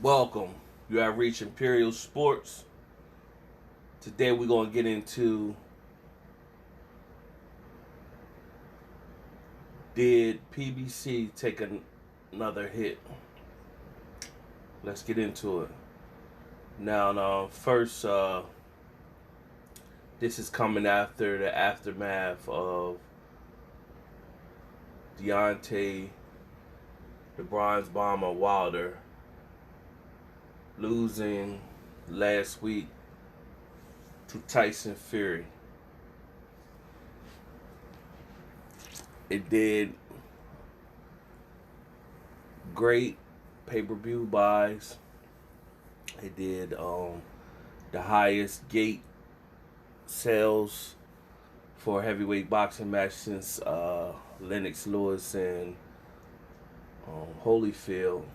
Welcome. You have reached Imperial Sports. Today we're going to get into, did PBC take another hit? Let's get into it. Now, first, this is coming after the aftermath of Deontay, the Bronze Bomber Wilder, losing last week to Tyson Fury. It did great pay-per-view buys. It did the highest gate sales for a heavyweight boxing match since Lennox Lewis and Holyfield.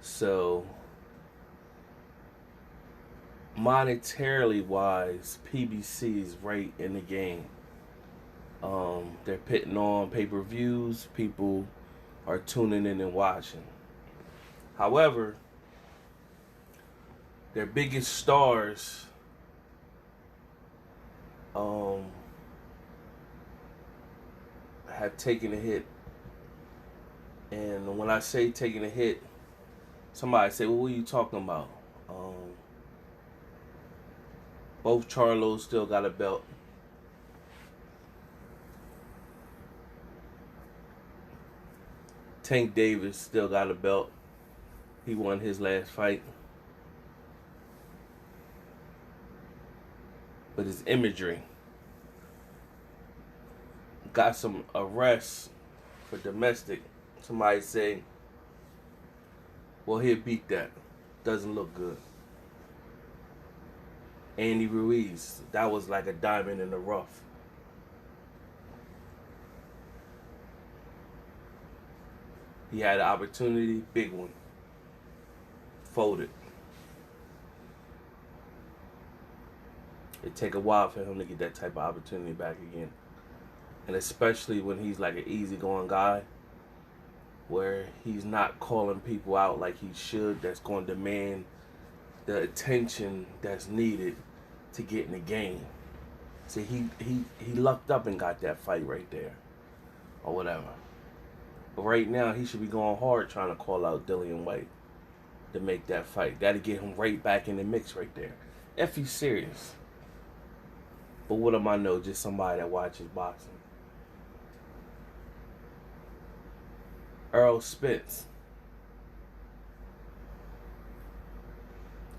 So monetarily wise, PBC is right in the game. They're putting on pay-per-views. People are tuning in and watching. However, their biggest stars have taken a hit. And when I say taking a hit, somebody say, well, what are you talking about? Both Charlos still got a belt. Tank Davis still got a belt. He won his last fight. But his imagery got some arrests for domestic. Somebody say, well, he'll beat that. Doesn't look good. Andy Ruiz, that was like a diamond in the rough. He had an opportunity, big one. Folded. It take a while for him to get that type of opportunity back again. And especially when he's like an easygoing guy, where he's not calling people out like he should, that's going to demand the attention that's needed to get in the game. See, he lucked up and got that fight right there, or whatever. But right now, he should be going hard trying to call out Dillian White to make that fight. Got to get him right back in the mix right there, if he's serious. But what am I know? Just somebody that watches boxing. Earl Spence,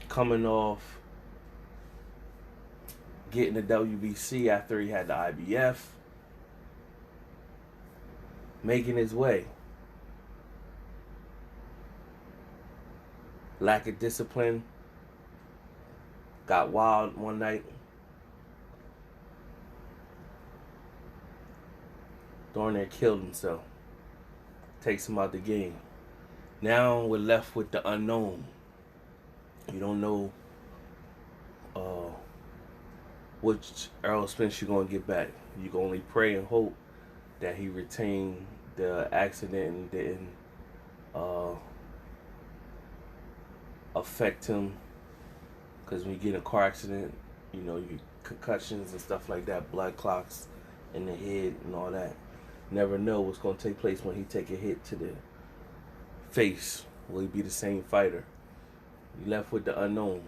coming off getting the WBC after he had the IBF, making his way. Lack of discipline, got wild one night. Darn near killed himself. Takes him out the game. Now we're left with the unknown. You don't know which Errol Spence you're going to get back. You can only pray and hope that he retained the accident and didn't affect him. Because when you get in a car accident, you know, you get concussions and stuff like that, blood clots in the head and all that. Never know what's going to take place when he take a hit to the face. Will he be the same fighter? You left with the unknown.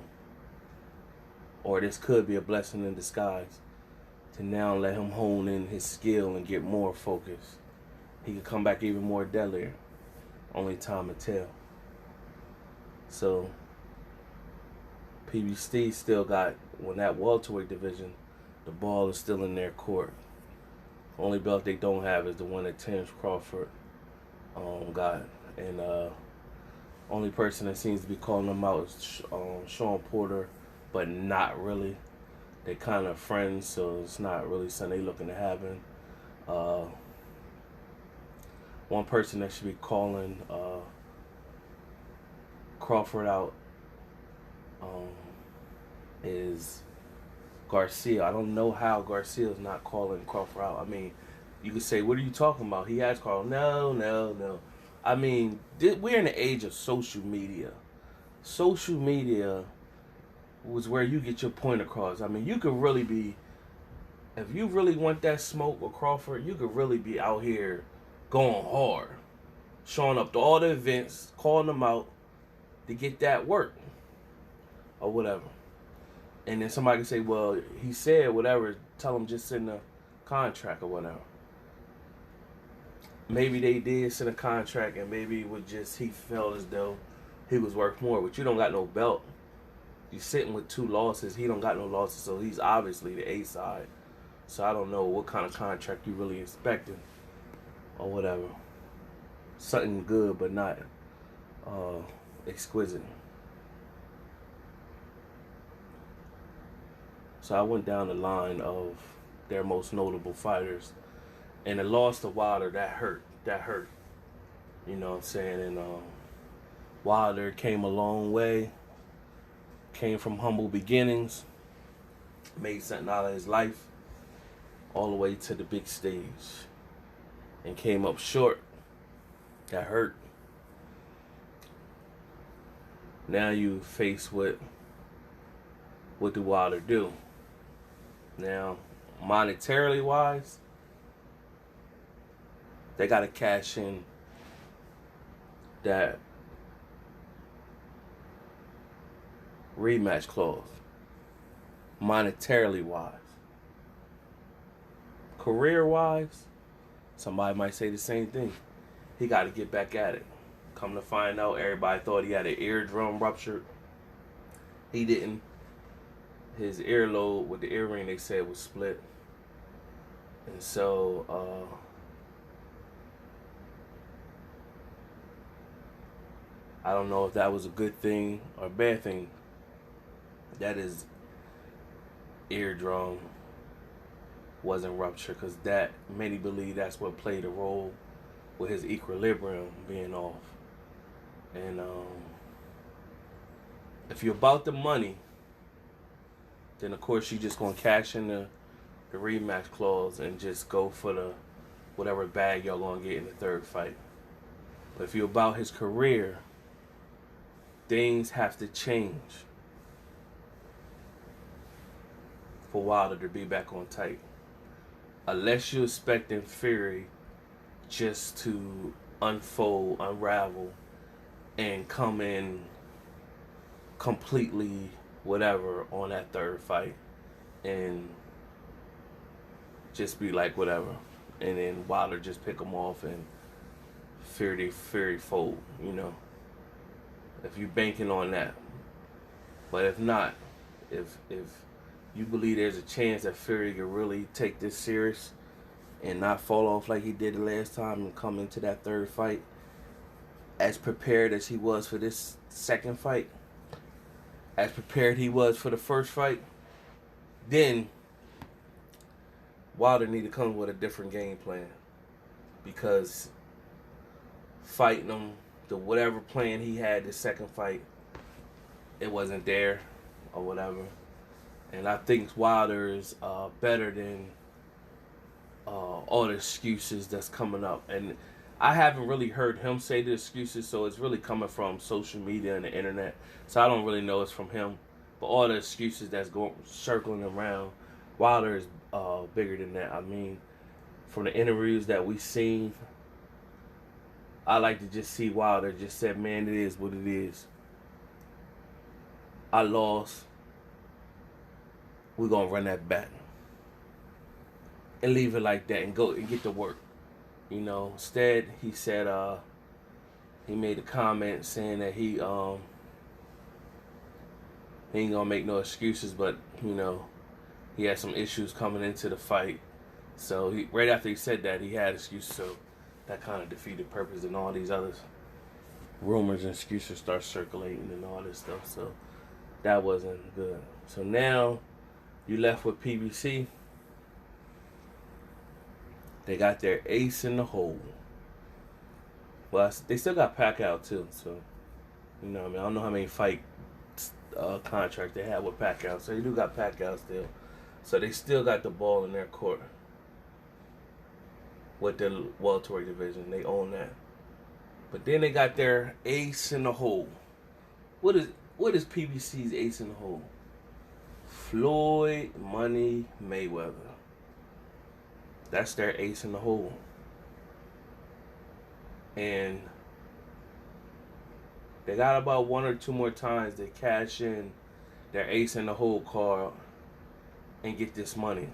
Or this could be a blessing in disguise to now let him hone in his skill and get more focus. He could come back even more deadlier. Only time will tell. So, PBC still got, when that welterweight division, the ball is still in their court. Only belt they don't have is the one that Terence Crawford got. And only person that seems to be calling them out is Sean Porter, but not really. They kind of friends, so it's not really something they looking to happen. One person that should be calling Crawford out is Garcia. I don't know how Garcia's not calling Crawford out. I mean, you could say, what are you talking about? He has called. No. I mean, we're in the age of social media. social media was where you get your point across. I mean, you could really be, if you really want that smoke with Crawford, you could really be out here going hard, showing up to all the events, calling them out to get that work or whatever. And then somebody can say, well, he said whatever, tell him just send a contract or whatever. Maybe they did send a contract and maybe it was just he felt as though he was worth more, but you don't got no belt. You're sitting with 2 losses. He don't got no losses, so he's obviously the A side. So I don't know what kind of contract you really expecting or whatever. Something good, but not exquisite. So I went down the line of their most notable fighters, and the loss to Wilder, that hurt. That hurt. You know what I'm saying? And Wilder came a long way. Came from humble beginnings. Made something out of his life. All the way to the big stage. And came up short. That hurt. Now you face what do Wilder do? Now, monetarily wise, they got to cash in that rematch clause. Monetarily wise. Career wise, somebody might say the same thing. He got to get back at it. Come to find out, everybody thought he had an eardrum ruptured. He didn't. His earlobe with the earring, they said, was split. And so, I don't know if that was a good thing or a bad thing. That his eardrum wasn't ruptured, because that, many believe that's what played a role with his equilibrium being off. And if you're about the money, then of course you're just gonna cash in the rematch clause and just go for the whatever bag y'all gonna get in the third fight. But if you're about his career, things have to change for Wilder to be back on tight. Unless you're expecting Fury just to unfold, unravel, and come in completely whatever on that third fight and just be like whatever, and then Wilder just pick him off and Fury fold, you know, if you banking on that. But if not, if you believe there's a chance that Fury could really take this serious and not fall off like he did the last time and come into that third fight as prepared as he was for this second fight, as prepared he was for the first fight, then Wilder need to come with a different game plan. Because fighting him, the whatever plan he had the second fight, it wasn't there or whatever. And I think Wilder is better than all the excuses that's coming up. And I haven't really heard him say the excuses, so it's really coming from social media and the internet. So I don't really know it's from him. But all the excuses that's going circling around, Wilder is bigger than that. I mean, from the interviews that we've seen, I like to just see Wilder just said, man, it is what it is. I lost. We're going to run that back. And leave it like that and go and get to work. You know, instead, he said, he made a comment saying that he ain't going to make no excuses, but, you know, he had some issues coming into the fight. So right after he said that, he had excuses. So that kind of defeated purpose, and all these other rumors and excuses start circulating and all this stuff. So that wasn't good. So now you left with PBC. They got their ace in the hole. Well, they still got Pacquiao too. So, you know what I mean? I don't know how many fight contracts they have with Pacquiao. So they do got Pacquiao still. So they still got the ball in their court with the welterweight division. They own that. But then they got their ace in the hole what is PBC's ace in the hole? Floyd Money Mayweather. That's their ace in the hole. And they got about one or two more times to cash in their ace in the hole card and get this money.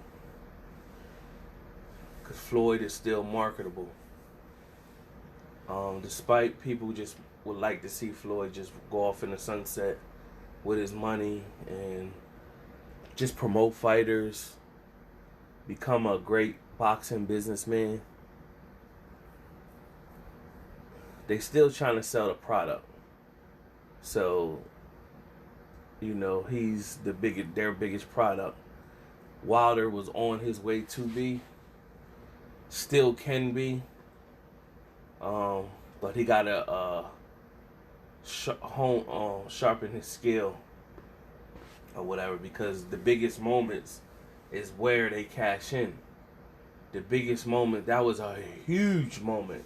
Because Floyd is still marketable. Despite people just would like to see Floyd just go off in the sunset with his money and just promote fighters, become a great boxing businessman, they still trying to sell the product. So, he's their biggest product. Wilder was on his way to be, still can be, but he gotta sharpen his skill or whatever, because the biggest moments is where they cash in. The biggest moment, that was a huge moment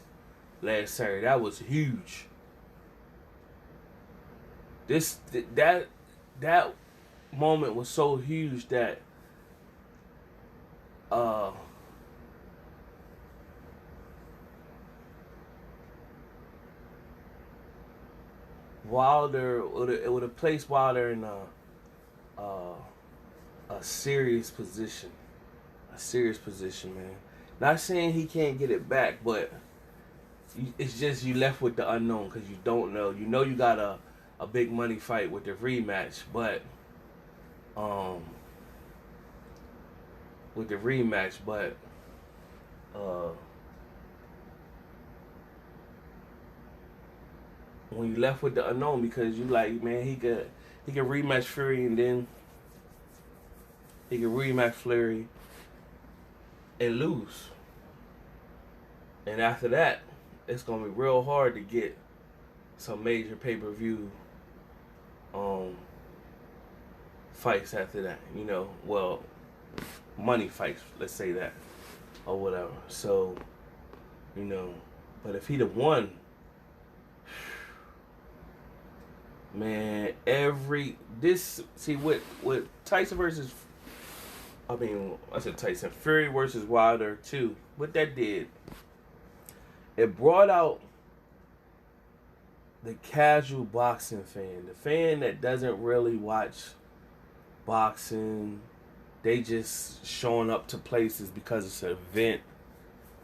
last Saturday. That was huge. That moment was so huge that Wilder would have placed Wilder in a serious position. A serious position, man. Not saying he can't get it back, but it's just you left with the unknown because you don't know. You know you got a big money fight with the rematch, but when you left with the unknown, because you like, man, he could rematch Fury, and then he could rematch Fury and lose. And after that, it's gonna be real hard to get some major pay-per-view fights after that. Well, money fights, let's say that, or whatever. So, but if he'd have won, man, with Tyson versus, I said Tyson, Fury versus Wilder too. What that did, it brought out the casual boxing fan, the fan that doesn't really watch boxing. They just showing up to places because it's an event.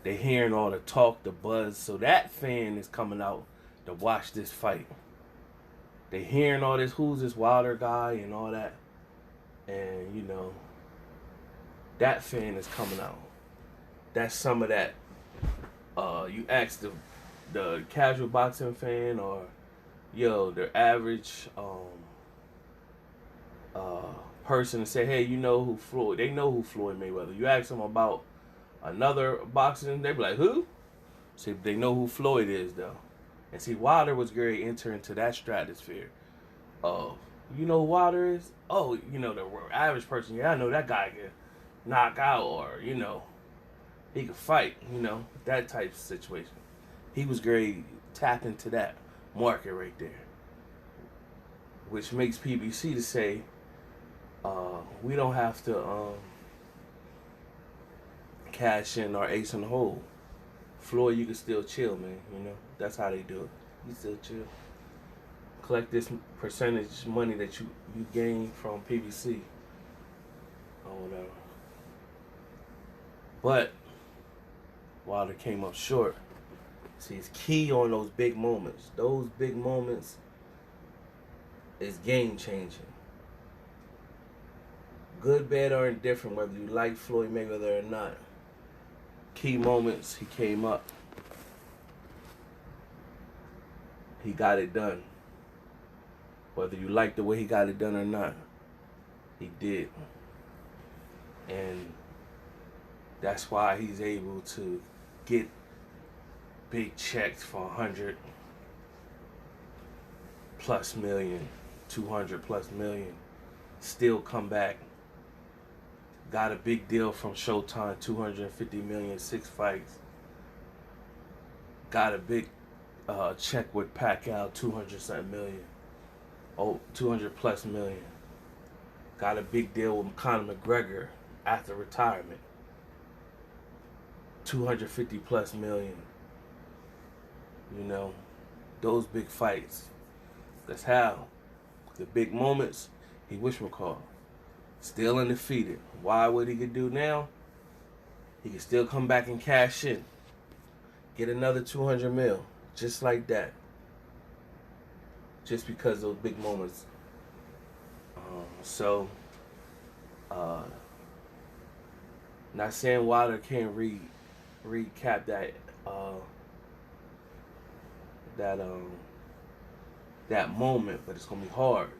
They hearing all the talk, the buzz. So that fan is coming out to watch this fight. They hearing all this, who's this Wilder guy and all that. And, that fan is coming out. That's some of that. You ask the casual boxing fan or, the average person and say, hey, they know who Floyd Mayweather. You ask them about another boxing, they be like, who? See, they know who Floyd is, though. And see, Wilder was very enter into that stratosphere of, you know who Wilder is? Oh, the average person, yeah, I know that guy can knock out, or, he could fight, that type of situation. He was very tapped into that market right there. Which makes PBC to say, we don't have to cash in our ace in the hole. Floyd, you can still chill, man. That's how they do it. You still chill. Collect this percentage money that you gain from PBC or whatever. But Wilder came up short. See, it's key on those big moments. Those big moments is game changing. Good, bad, or indifferent, whether you like Floyd Mayweather or not. Key moments, he came up. He got it done. Whether you like the way he got it done or not, he did. And that's why he's able to get big checks for 100 plus million, 200 plus million, still come back. Got a big deal from Showtime, 250 million, 6 fights. Got a big check with Pacquiao, 200 something million. 200 plus million. Got a big deal with Conor McGregor after retirement. 250 plus million. You know, those big fights. That's how. The big moments, he wishmacall. Still undefeated. Why? What he could do now? He can still come back and cash in. Get another 200 mil. Just like that. Just because those big moments. Not saying Wilder can't recap that moment, but it's gonna be hard.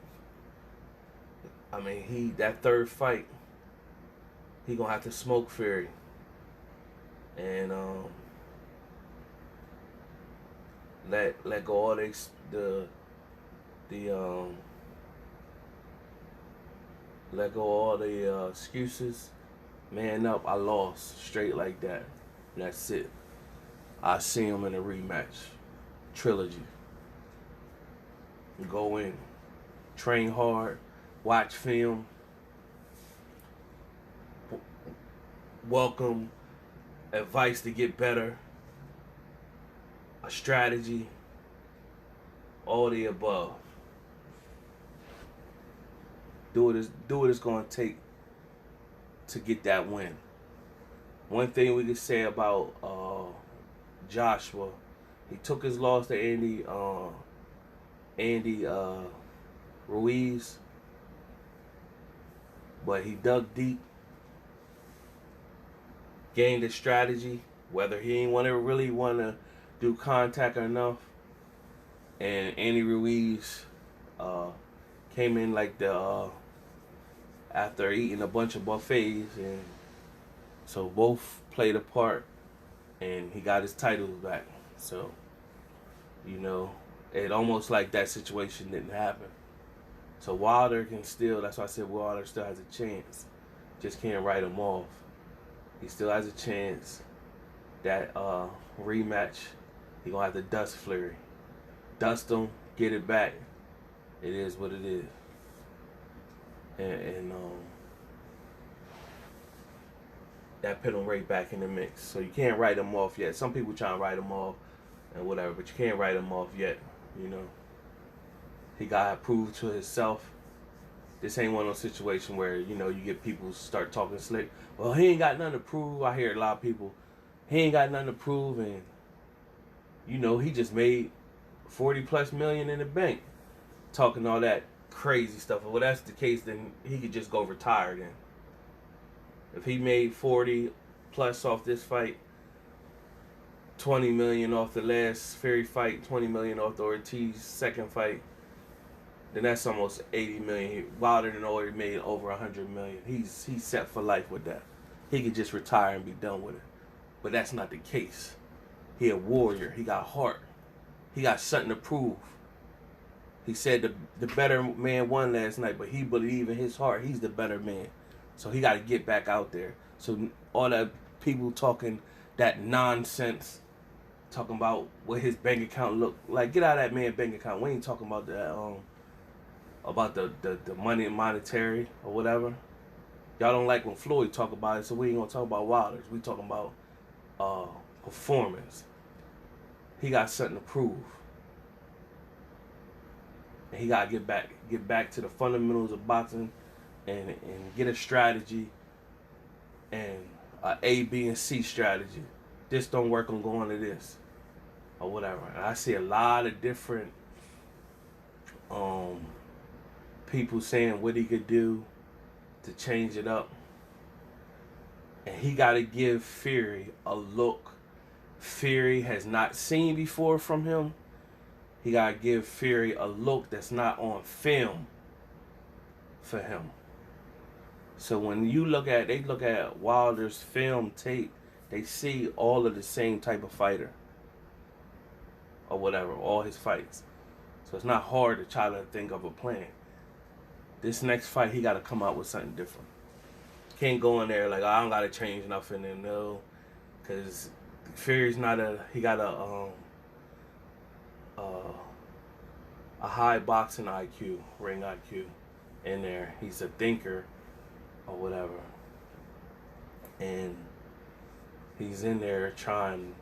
I mean, that third fight, he gonna have to smoke Fury, and let go all let go all the excuses. Man up, I lost straight like that. And that's it. I see him in a rematch trilogy. Go in, train hard, watch film, welcome advice to get better, a strategy, all the above. Do what it's going to take to get that win. One thing we could say about Joshua, he took his loss to Andy Ruiz, but he dug deep, gained a strategy, whether he ain't really want to do contact enough, and Andy Ruiz came in like after eating a bunch of buffets, and so both played a part, and he got his titles back. So, you know, it almost like that situation didn't happen. So Wilder can still, that's why I said Wilder still has a chance. Just can't write him off. He still has a chance. That rematch, he gonna have to dust Fury. Dust him, get it back. It is what it is. And that put him right back in the mix. So you can't write him off yet. Some people try to write him off and whatever, but you can't write him off yet. You know, he got to prove to himself. This ain't one of those situations where, you know, you get people start talking slick. Well, he ain't got nothing to prove. I hear a lot of people, he ain't got nothing to prove, and you know, he just made 40 plus million in the bank, talking all that crazy stuff. Well, that's the case, then he could just go retire then. If he made 40 plus off this fight, 20 million off the last Fury fight, 20 million off the Ortiz second fight, then that's almost 80 million. Wilder than already made over 100 million. He's set for life with that. He could just retire and be done with it. But that's not the case. He a warrior. He got heart. He got something to prove. He said the better man won last night, but he believed in his heart he's the better man. So he got to get back out there. So all the people talking that nonsense, talking about what his bank account look like, get out of that man's bank account. We ain't talking about the money and monetary or whatever. Y'all don't like when Floyd talk about it, so we ain't gonna talk about Wilder's. We talking about performance. He got something to prove. And he gotta get back to the fundamentals of boxing and get a strategy and A, B, and C strategy. This don't work, I'm going to this. Or whatever. And I see a lot of different people saying what he could do to change it up. And he gotta give Fury a look Fury has not seen before from him. He gotta give Fury a look that's not on film for him. So when they look at Wilder's film tape, they see all of the same type of fighter or whatever, all his fights. So it's not hard to try to think of a plan. This next fight, he got to come out with something different. Can't go in there like, I don't got to change nothing, and no, because Fury's not he got a a high boxing IQ, ring IQ in there. He's a thinker or whatever. And he's in there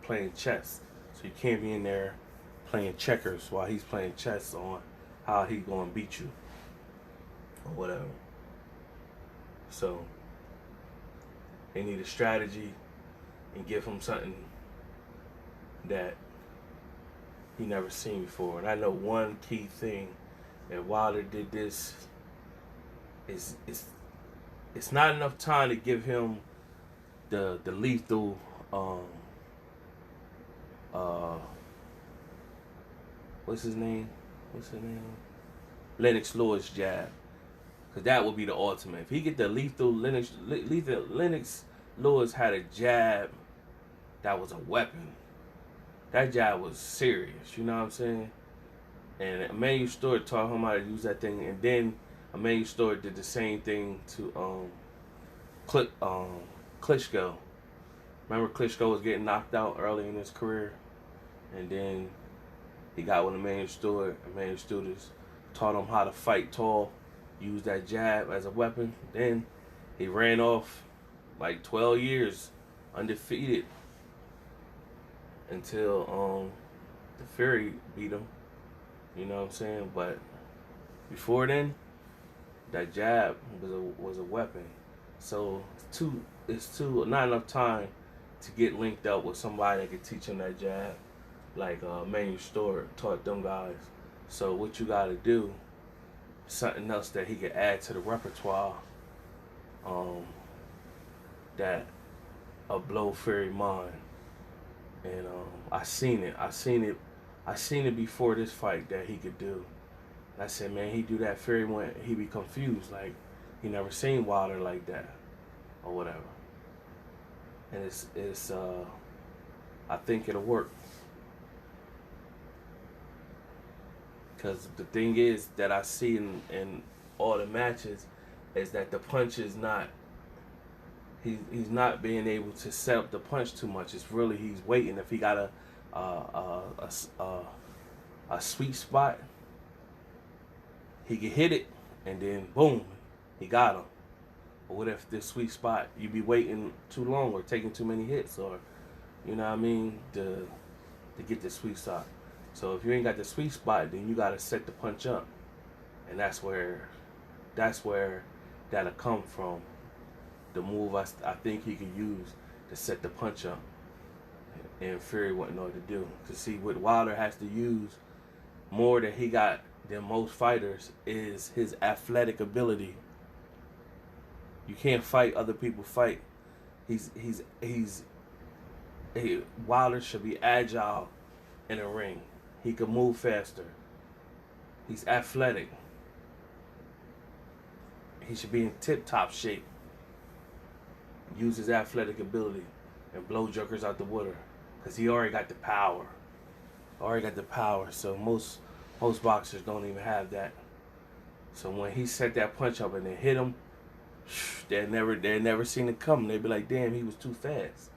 playing chess. So you can't be in there playing checkers while he's playing chess on how he gonna beat you or whatever. So they need a strategy and give him something that he never seen before. And I know one key thing that Wilder did this is it's not enough time to give him the lethal what's his name? Lennox Lewis jab. Cause that would be the ultimate. If he get the lethal Lennox Lewis had a jab that was a weapon. That jab was serious, you know what I'm saying? And Emmanuel Stewart taught him how to use that thing, and then Emmanuel Stewart did the same thing to Klitschko. Remember Klitschko was getting knocked out early in his career, and then he got with Emmanuel Stewart. Emmanuel Stewart taught him how to fight tall, use that jab as a weapon. Then he ran off like 12 years undefeated until the Fury beat him. You know what I'm saying? But before then, that jab was a weapon. So it's not enough time to get linked up with somebody that could teach him that jab, like Emmanuel Stewart taught them guys. So what you got to do, something else that he could add to the repertoire, that a blow Fury mind. And I seen it before this fight that he could do. And I said, man, he do that. Fury went, he be confused, like he never seen Wilder like that, or whatever. And it's I think it'll work. Because the thing is that I see in all the matches is that the punch is not. He's not being able to set up the punch too much. It's really he's waiting. If he got a sweet spot, he can hit it, and then boom, he got him. But what if this sweet spot you be waiting too long or taking too many hits, or you know what I mean, to get the sweet spot. So if you ain't got the sweet spot, then you gotta set the punch up, and that's where that'll come from. The move I think he could use to set the punch up, and Fury wouldn't know what to do. To see what Wilder has to use more than he got than most fighters is his athletic ability. You can't fight other people fight. Wilder should be agile in a ring. He can move faster. He's athletic. He should be in tip-top shape. Use his athletic ability and blow jokers out the water, because he already got the power. So most boxers don't even have that. So when he set that punch up and then hit him, they never seen it coming. They'd be like, damn, he was too fast.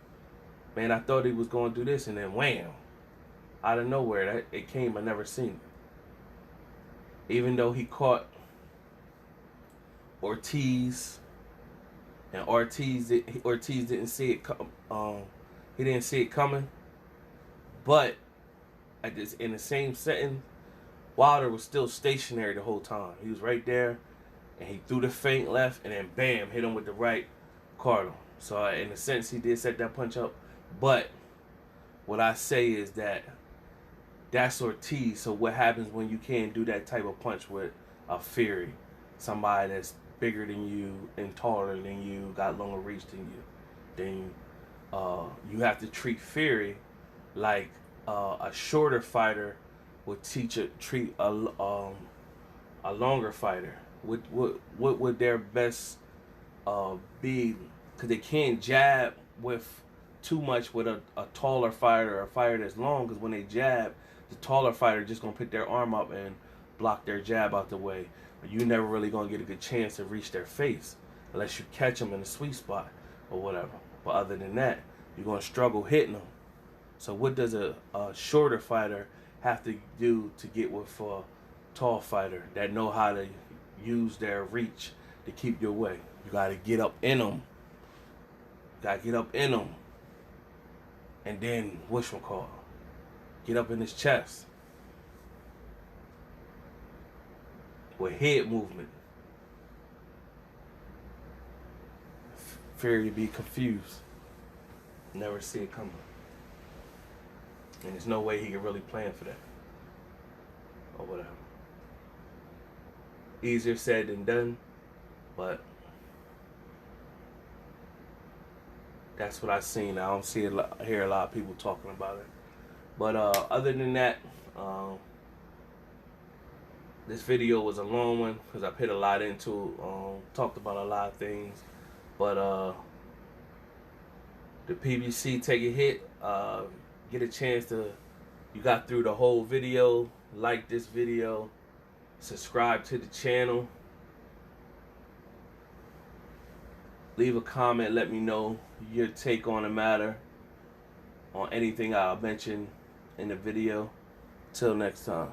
Man, I thought he was going to do this, and then wham, out of nowhere, it came. I never seen it. Even though he caught Ortiz, and Ortiz didn't see it come. He didn't see it coming. But in the same setting, Wilder was still stationary the whole time. He was right there, and he threw the feint left, and then bam, hit him with the right, caught him. So in a sense, he did set that punch up. But what I say is that's Ortiz. So what happens when you can't do that type of punch with a Fury, somebody that's bigger than you and taller than you, got longer reach than you? Then you have to treat Fury like a shorter fighter would treat a longer fighter. What would their best be? Because they can't jab with too much with a taller fighter or a fighter that's long. Because when they jab, the taller fighter just gonna put their arm up and block their jab out the way. But you never really gonna get a good chance to reach their face unless you catch them in a sweet spot or whatever. But other than that, you're gonna struggle hitting them. So what does a shorter fighter have to do to get with a tall fighter that know how to use their reach to keep your way. You got to get up in them. You got to get up in them. And then, whatchamacallit, get up in his chest. With head movement. Fear you be confused. Never see it coming. And there's no way he can really plan for that. Or whatever. Easier said than done, but that's what I've seen. I don't hear a lot of people talking about it. But other than that, this video was a long one because I put a lot into it, talked about a lot of things. But the PBC take a hit, get a chance to, you got through the whole video, like this video, subscribe to the channel, leave a comment, let me know your take on the matter, on anything I'll mention in the video. Till next time.